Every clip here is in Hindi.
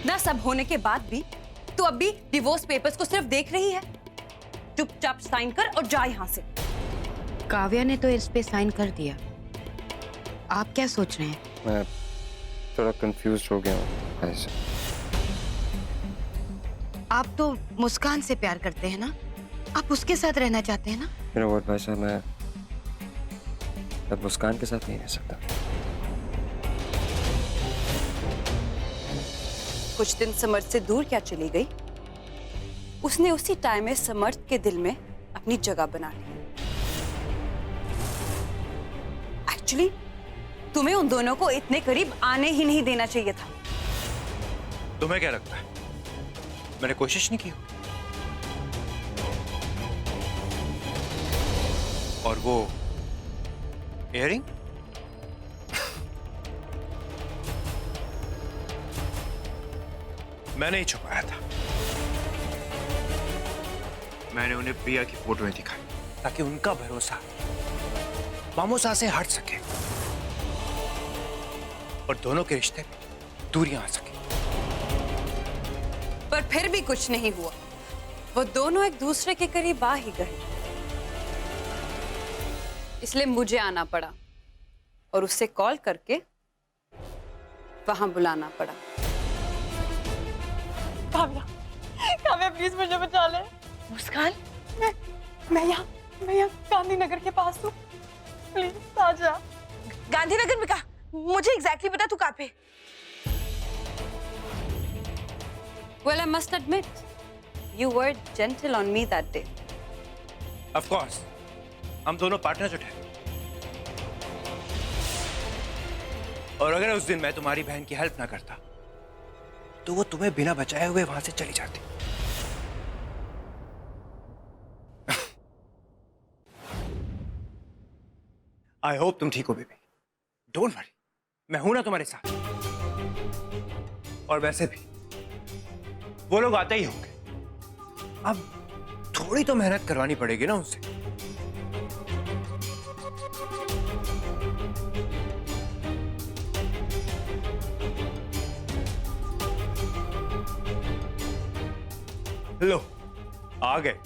इतना सब होने के बाद भी तू अब भी डिवोर्स पेपर्स को सिर्फ देख रही है। चुपचाप साइन कर और जा यहाँ से। काव्या ने तो इस पे साइन कर दिया। आप क्या सोच रहे हैं? मैं थोड़ा कंफ्यूज हो गया हूँ ऐसे। आप तो मुस्कान से प्यार करते हैं ना? आप उसके साथ रहना चाहते हैं ना? मेरा वर्ड भाई साहब, मैं अब मुस्कान के साथ नहीं रह सकता। कुछ दिन समर्थ से दूर क्या चली गई? उसने उसी टाइम में समर्थ के दिल में अपनी जगह बना ली। एक्चुअली तुम्हें उन दोनों को इतने करीब आने ही नहीं देना चाहिए था। तुम्हें क्या लगता है मैंने कोशिश नहीं की? और वो इयररिंग मैंने ही छुपाया था। मैंने उन्हें प्रिया की फोटो दिखाई ताकि उनका भरोसा मामोसा से हट सके और दोनों के रिश्ते में दूरियां आ सके। पर फिर भी कुछ नहीं हुआ। वो दोनों एक दूसरे के करीब आ ही गए। इसलिए मुझे आना पड़ा और उससे कॉल करके वहां बुलाना पड़ा। काव्या, काव्या प्लीज मुझे बचा ले। मुस्कान, मैं यहाँ गांधीनगर के पास हूँ, प्लीज आ जा। गांधीनगर में कहा? मुझे एग्जैक्टली पता तू कहाँ पे। Well, I must admit, you were gentle on me that day. Of course, हम दोनों पार्टनर जो थे। और अगर उस दिन मैं तुम्हारी बहन की हेल्प ना करता तो वो तुम्हें बिना बचाए हुए वहां से चली जाती। आई होप तुम ठीक हो बेबी। डोंट वरी, मैं हूं ना तुम्हारे साथ। और वैसे भी वो लोग आते ही होंगे। अब थोड़ी तो मेहनत करवानी पड़ेगी ना उनसे। लो आ गए।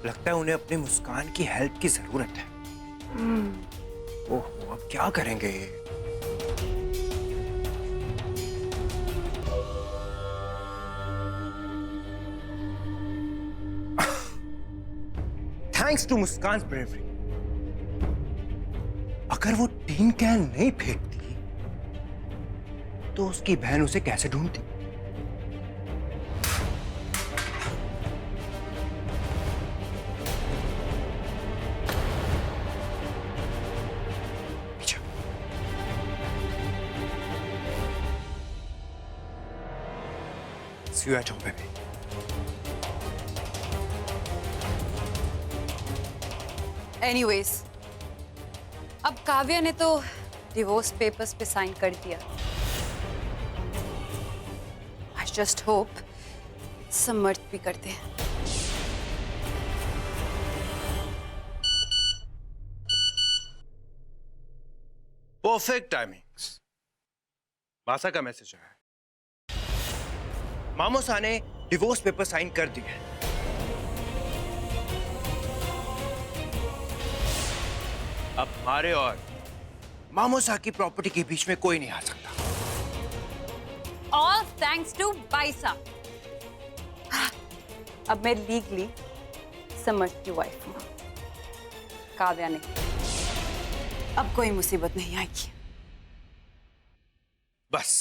लगता है उन्हें अपनी मुस्कान की हेल्प की जरूरत है। ओह, अब क्या करेंगे ये? Thanks to Muskan bravery. अगर वो टीन कैन नहीं फेंकती तो उसकी बहन उसे कैसे ढूंढती? See you at home, baby. Anyways, अब काव्या ने तो डिवोर्स पेपर्स पे साइन कर दिया। I just hope समर्थ भी करते हैं। Perfect timings. मासा का मैसेज आया। मामोसा ने डिवोर्स पेपर साइन कर दिए। अब हमारे और मामोसा की प्रॉपर्टी के बीच में कोई नहीं आ सकता। All thanks to Baisa. अब मैं लीगली समर्थ की वाइफ हूँ। काव्या ने अब कोई मुसीबत नहीं आएगी। बस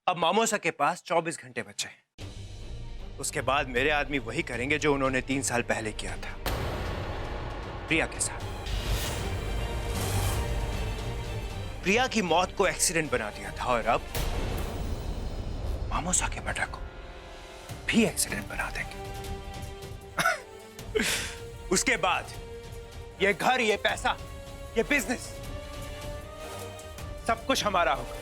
अब मामोसा के पास 24 घंटे बचे हैं। उसके बाद मेरे आदमी वही करेंगे जो उन्होंने 3 साल पहले किया था प्रिया के साथ। प्रिया की मौत को एक्सीडेंट बना दिया था और अब मामोसा के मर्डर को भी एक्सीडेंट बना देंगे। उसके बाद ये घर, ये पैसा, ये बिजनेस सब कुछ हमारा होगा।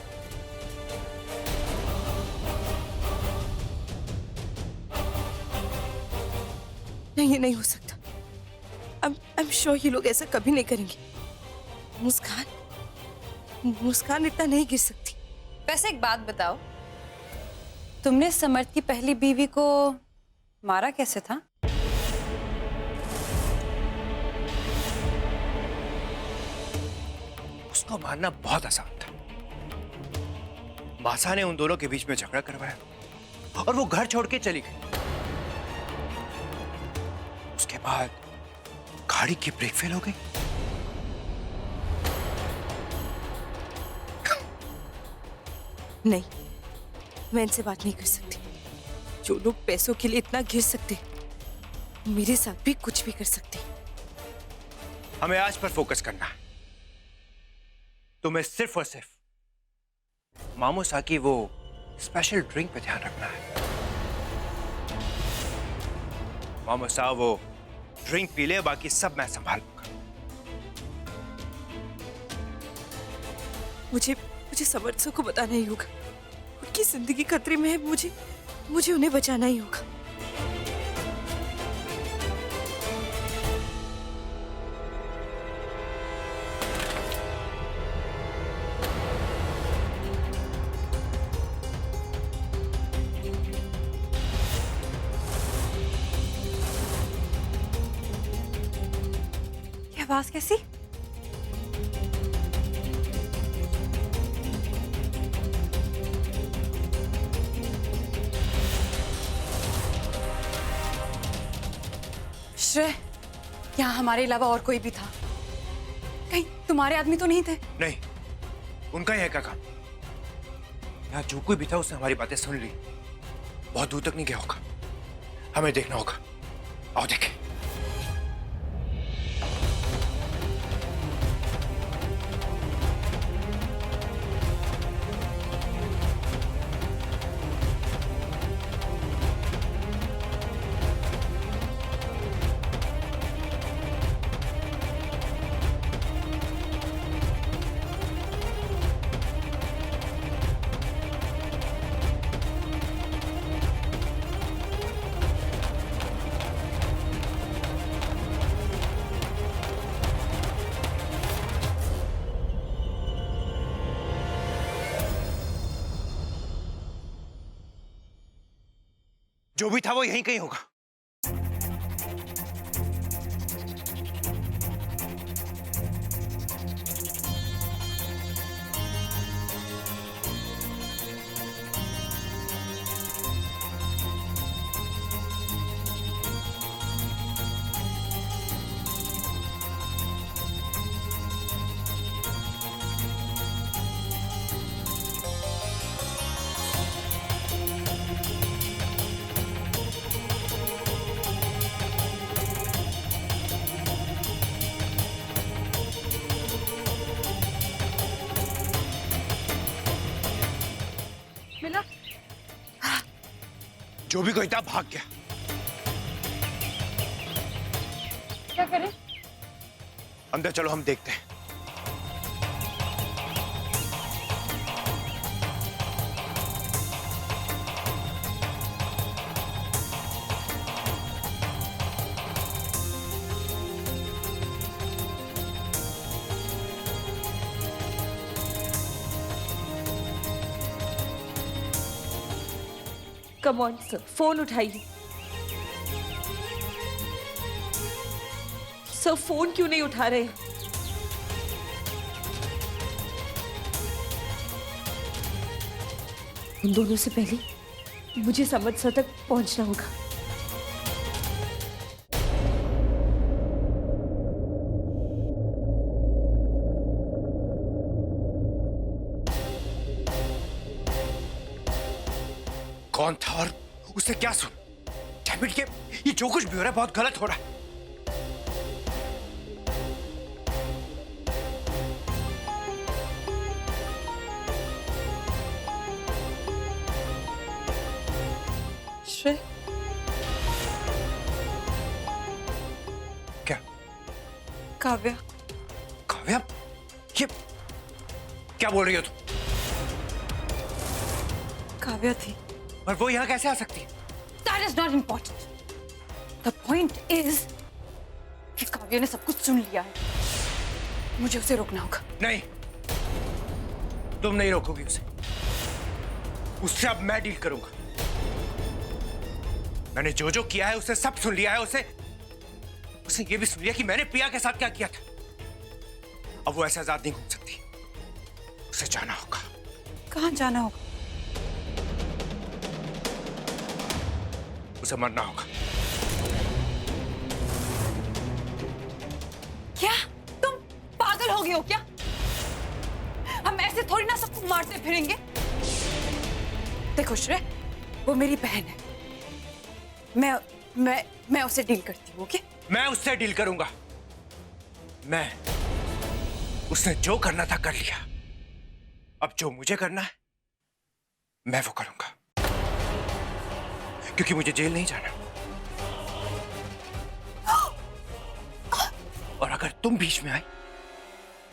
नहीं, ये नहीं हो सकता। आई एम श्योर ये लोग ऐसा कभी नहीं करेंगे। मुस्कान इतना नहीं गिर सकती। वैसे एक बात बताओ, तुमने समर्थ की पहली बीवी को मारा कैसे था? उसको मारना बहुत आसान था। मासा ने उन दोनों के बीच में झगड़ा करवाया और वो घर छोड़ के चली गई। उसके बाद गाड़ी की ब्रेक फेल हो गई। नहीं, मैं इनसे बात नहीं कर सकती। जो लोग पैसों के लिए इतना घिर सकते, मेरे साथ भी कुछ भी कर सकते। हमें आज पर फोकस करना है। तुम्हें सिर्फ और सिर्फ मामोसा की वो स्पेशल ड्रिंक पे ध्यान रखना है। मामोसा वो ड्रिंक पी ले, बाकी सब मैं संभाल लूंगा। मुझे समर्थ को बताना ही होगा। उनकी जिंदगी खतरे में है। मुझे उन्हें बचाना ही होगा। ये आवाज कैसी? श्रेय, यहाँ हमारे अलावा और कोई भी था? कहीं तुम्हारे आदमी तो नहीं थे? नहीं, उनका ही है का काम। यहाँ जो कोई भी था उसने हमारी बातें सुन ली। बहुत दूर तक नहीं गया होगा। हमें देखना होगा। आओ देखें। जो भी था वो यहीं कहीं होगा। मिला? जो भी कोई था भाग गया। क्या करें? अंदर चलो, हम देखते हैं। कम ऑन सर, फोन उठाइए। सर फोन क्यों नहीं उठा रहे? उन दोनों से पहले मुझे समर्थ सर तक पहुंचना होगा। कौन था और उससे क्या सुन? Damn it, ये जो कुछ भी हो रहा है बहुत गलत हो रहा है। श्रेय, क्या? काव्या। काव्या? ये क्या बोल रही हो तुम? काव्या थी। और वो यहाँ कैसे आ सकती है? That is not important. The point is कि काव्य ने सब कुछ सुन लिया है। मुझे उसे रोकना होगा। नहीं, तुम नहीं रोकोगी उसे। उससे अब मैं डील करूंगा। मैंने जो जो किया है उसे सब सुन लिया है। उसे ये भी सुन लिया कि मैंने प्रिया के साथ क्या किया था। अब वो ऐसे आजाद नहीं घूम सकती। उसे जाना होगा। कहाँ जाना होगा? उसे मरना होगा। क्या तुम पागल हो गए हो क्या? हम ऐसे थोड़ी ना सबको मारते फिरेंगे। देखो श्रेय, वो मेरी बहन है। मैं उससे डील करती हूँ। ओके? मैं उससे डील करूंगा। उसने जो करना था कर लिया। अब जो मुझे करना है मैं वो करूंगा, क्योंकि मुझे जेल नहीं जाना। और अगर तुम बीच में आई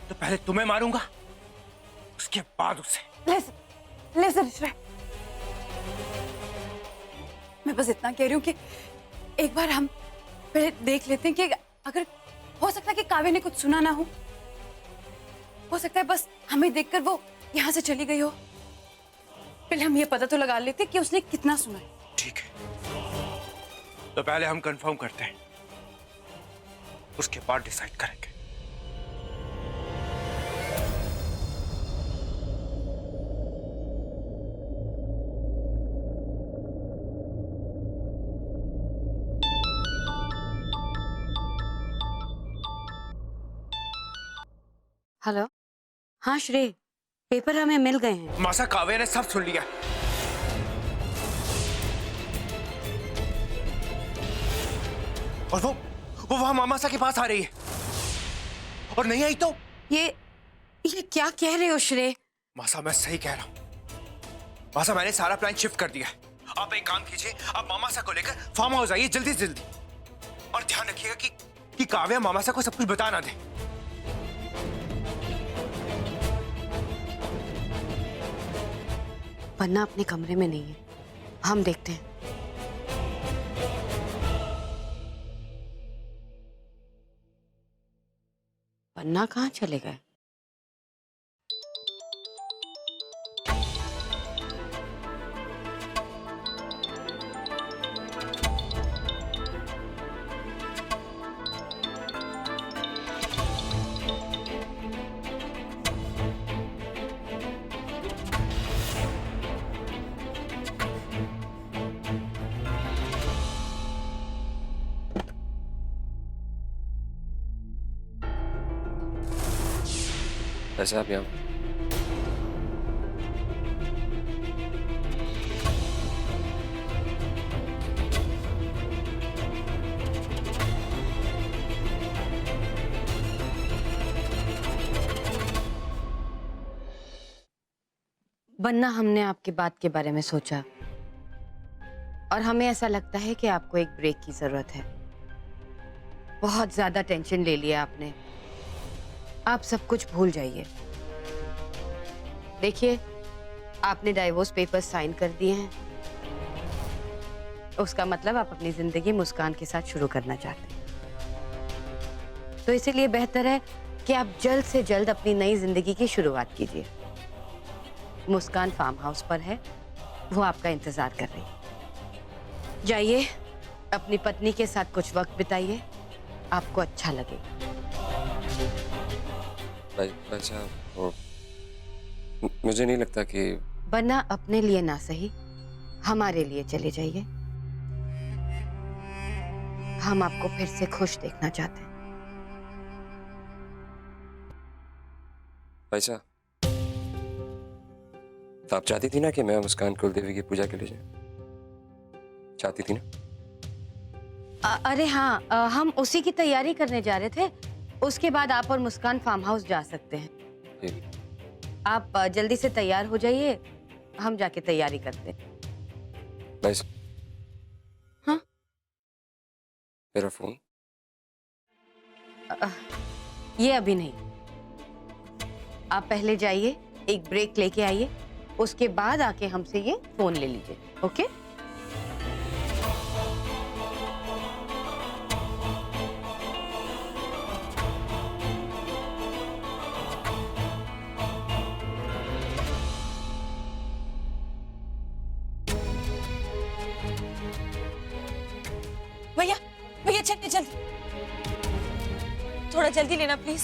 तो पहले तुम्हें मारूंगा, उसके बाद उसे। लिसन श्रेय, मैं बस इतना कह रही हूँ कि एक बार हम पहले देख लेते हैं कि अगर हो सकता है कि काव्य ने कुछ सुना ना हो सकता है बस हमें देखकर वो यहाँ से चली गई हो। पहले हम ये पता तो लगा लेते कि उसने कितना सुना है। ठीक है, तो पहले हम कंफर्म करते हैं, उसके बाद डिसाइड करेंगे। हेलो। हाँ श्रेय, पेपर हमें मिल गए हैं। मासा, काव्य ने सब सुन लिया। और वो वहां मामासा के पास आ रही है। और नहीं आई तो ये क्या कह रहे हो श्रेय? मासा, मैं सही कह रहा हूं। मासा, मैंने सारा प्लान शिफ्ट कर दिया है। आप एक काम कीजिए, आप मामासा को लेकर फार्म हाउस आइए जल्दी से जल्दी। और ध्यान रखिएगा कि काव्य मामासा को सब कुछ बता ना दे। पन्ना अपने कमरे में नहीं है, हम देखते हैं। पन्ना कहाँ चले गए? वैसे आप यहाँ बन्ना, हमने आपकी बात के बारे में सोचा और हमें ऐसा लगता है कि आपको एक ब्रेक की जरूरत है। बहुत ज्यादा टेंशन ले लिया आपने। आप सब कुछ भूल जाइए। देखिए, आपने डाइवोर्स पेपर्स साइन कर दिए हैं। उसका मतलब आप अपनी जिंदगी मुस्कान के साथ शुरू करना चाहते हैं। तो इसीलिए बेहतर है कि आप जल्द से जल्द अपनी नई जिंदगी की शुरुआत कीजिए। मुस्कान फार्म हाउस पर है, वो आपका इंतजार कर रही है। जाइए, अपनी पत्नी के साथ कुछ वक्त बिताइए, आपको अच्छा लगेगा। भाई साहब, वो मुझे नहीं लगता कि बन्ना, अपने लिए ना सही हमारे लिए चले जाइए। हम आपको फिर से खुश देखना चाहते हैं। भाई साहब, तो आप चाहती थी ना कि मैं मुस्कान कुलदेवी की पूजा के लिए जाऊं? चाहती थी ना? अरे हाँ, हम उसी की तैयारी करने जा रहे थे। उसके बाद आप और मुस्कान फार्म हाउस जा सकते हैं। ठीक। आप जल्दी से तैयार हो जाइए, हम जाके तैयारी करते हैं। भाई हाँ? मेरा फोन? ये अभी नहीं, आप पहले जाइए, एक ब्रेक लेके आइए, उसके बाद आके हमसे ये फोन ले लीजिए। ओके? भैया भैया चलिए जल्दी, थोड़ा जल्दी लेना प्लीज।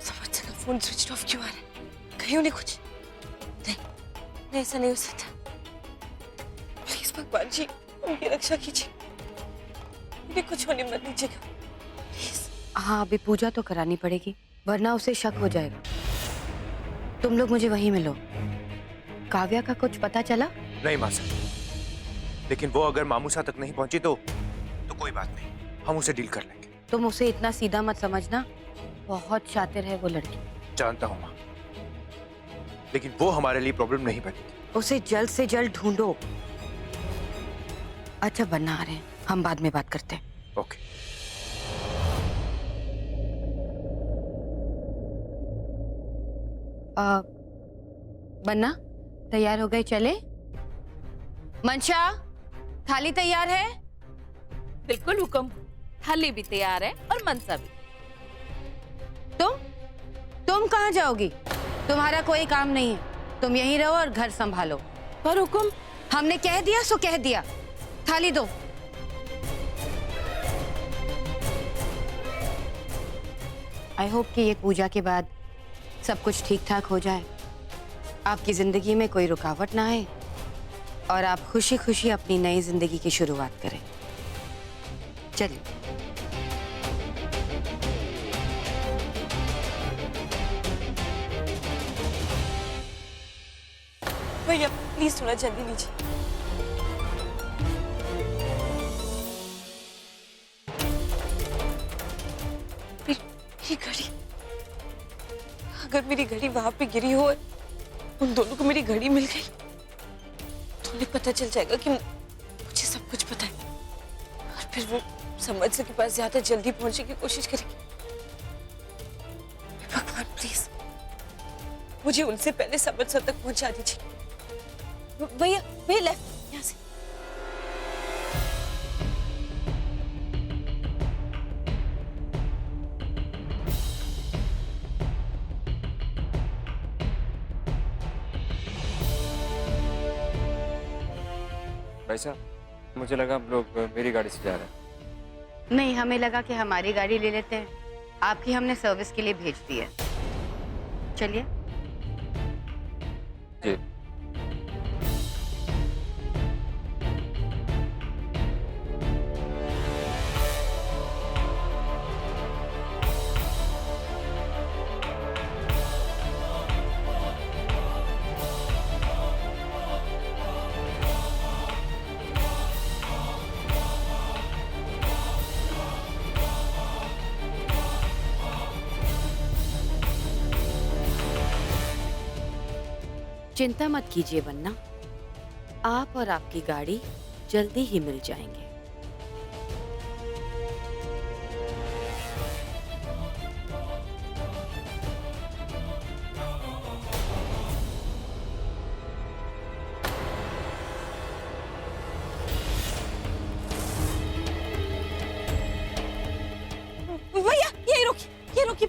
समझ का फोन स्विच ऑफ क्यों आ रहा है? कहीं उन्हें कुछ नहीं, नहीं ऐसा नहीं हो सकता। प्लीज भगवान जी उनकी रक्षा कीजिए, उन्हें कुछ होने मत दीजिएगा प्लीज। हाँ, अभी पूजा तो करानी पड़ेगी, वरना उसे शक हो जाएगा। तुम लोग मुझे वहीं मिलो। काव्या का कुछ पता चला? नहीं मासा, लेकिन वो अगर मामूसा तक नहीं पहुंची तो कोई बात नहीं, हम उसे डील कर लेंगे। तुम उसे इतना सीधा मत समझना, बहुत शातिर है वो लड़की। जानता हूं मां, लेकिन वो हमारे लिए प्रॉब्लम नहीं बनेगी। उसे जल्द से जल्द ढूंढो। अच्छा बन्ना आ रहे हैं, हम बाद में बात करते हैं। ओके। बन्ना तैयार हो गए, चले? मंशा थाली तैयार है? बिल्कुल हुक्म, थाली भी तैयार है और मनसा भी। तुम कहाँ जाओगी? तुम्हारा कोई काम नहीं है, तुम यहीं रहो और घर संभालो। पर हुक्म, हमने कह दिया सो कह दिया। थाली दो। आई होप कि ये पूजा के बाद सब कुछ ठीक ठाक हो जाए, आपकी जिंदगी में कोई रुकावट ना आए और आप खुशी खुशी अपनी नई जिंदगी की शुरुआत करें। चलिए। भैया प्लीज थोड़ा जल्दी लीजिए। मेरी घड़ी, अगर मेरी घड़ी वहां पे गिरी हो और उन दोनों को मेरी घड़ी मिल गई तो उन्हें पता चल जाएगा कि मुझे सब कुछ पता है, और फिर वो समझ के पास ज्यादा जल्दी पहुंचने की कोशिश करेगी। भगवान प्लीज मुझे उनसे पहले समझ तक पहुंचा दीजिए। भैया भैया लेफ्ट, यहाँ से। भाई साहब, मुझे लगा आप लोग मेरी गाड़ी से जा रहे हैं। नहीं, हमें लगा कि हमारी गाड़ी ले लेते हैं, आपकी हमने सर्विस के लिए भेज दी है। चलिए। जी। चिंता मत कीजिए बन्ना, आप और आपकी गाड़ी जल्दी ही मिल जाएंगे। भैया यही रोकिए, ये रोकिए।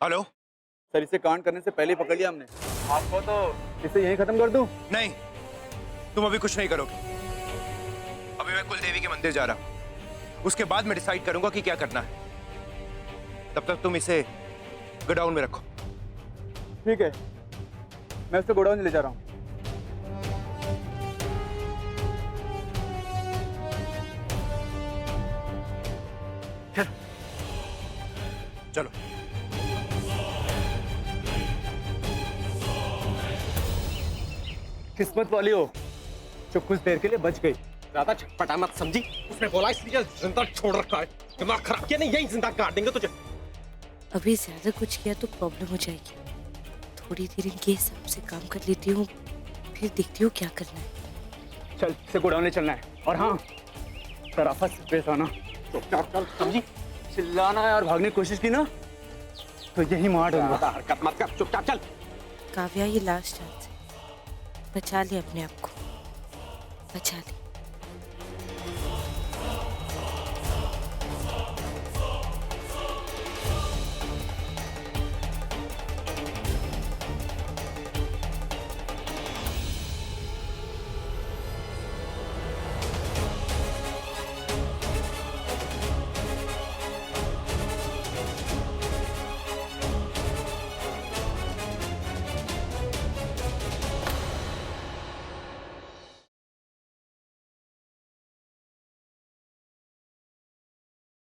हेलो सर, इसे कांड करने से पहले ही पकड़ लिया हमने। आपको तो इसे यहीं खत्म कर दूं? नहीं, तुम अभी कुछ नहीं करोगे। अभी मैं कुल देवी के मंदिर जा रहा हूं, उसके बाद मैं डिसाइड करूंगा कि क्या करना है। तब तक तुम इसे गोडाउन में रखो। ठीक है, मैं उसे गोडाउन ले जा रहा हूँ। चलो। किस्मत वाली हो जो कुछ देर के लिए बच गई। ज्यादा छटपटा मत समझी, उसने बोला इसलिए जिंदा छोड़ रखा है। दिमाग खराब किया नहीं, यही जिंदा काट देंगे तुझे। अभी ज्यादा कुछ किया तो प्रॉब्लम हो जाएगी। थोड़ी देर इनके हिसाब से काम कर लेती हूँ, फिर देखती हूँ क्या करना है। चल इसे गुड़ाने चलना है। और हाँ, शराफत से पेश आना। चुपचाप चल समझी। चिल्लाना है और भागने की कोशिश की ना तो यही मार दूंगा। हरकत मत कर, चुपचाप चल। काव्या, ये लास्ट चांस है, बचा ले अपने आप को, बचा ले।